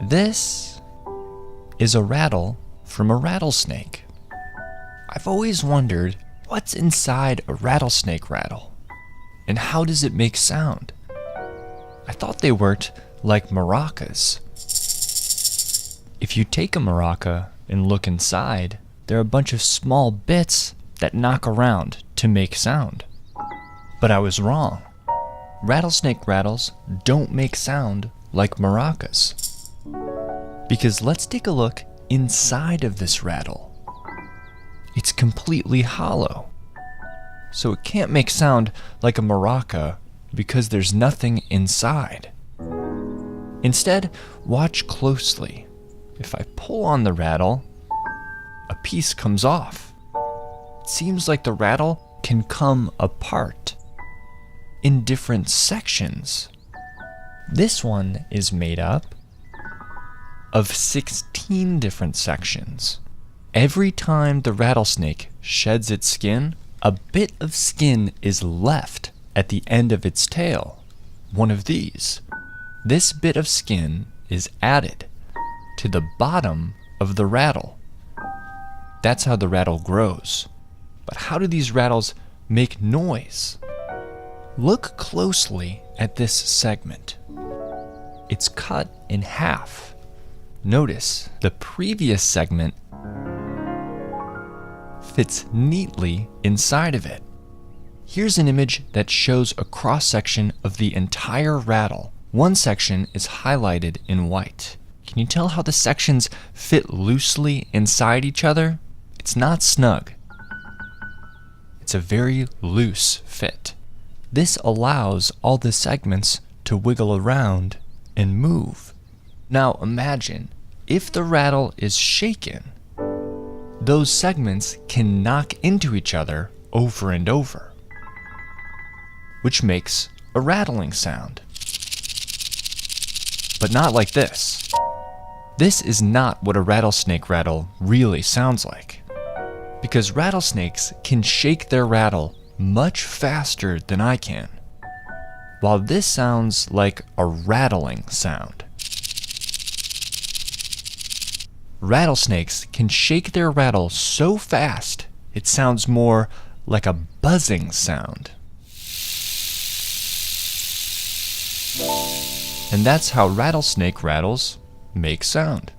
This is a rattle from a rattlesnake. I've always wondered what's inside a rattlesnake rattle and how does it make sound? I thought they worked like maracas. If you take a maraca and look inside, there are a bunch of small bits that knock around to make sound. But I was wrong. Rattlesnake rattles don't make sound like maracas. Because let's take a look inside of this rattle. It's completely hollow. So it can't make sound like a maraca because there's nothing inside. Instead, watch closely. If I pull on the rattle, a piece comes off. It seems like the rattle can come apart in different sections. This one is made up of 16 different sections. Every time the rattlesnake sheds its skin, a bit of skin is left at the end of its tail, one of these. This bit of skin is added to the bottom of the rattle. That's how the rattle grows. But how do these rattles make noise? Look closely at this segment. It's cut in half. Notice the previous segment fits neatly inside of it. Here's an image that shows a cross-section of the entire rattle. One section is highlighted in white. Can you tell how the sections fit loosely inside each other? It's not snug. It's a very loose fit. This allows all the segments to wiggle around and move. Now imagine, if the rattle is shaken, those segments can knock into each other over and over, which makes a rattling sound. But not like this. This is not what a rattlesnake rattle really sounds like, because rattlesnakes can shake their rattle much faster than I can, while this sounds like a rattling sound. Rattlesnakes can shake their rattle so fast it sounds more like a buzzing sound. And that's how rattlesnake rattles make sound.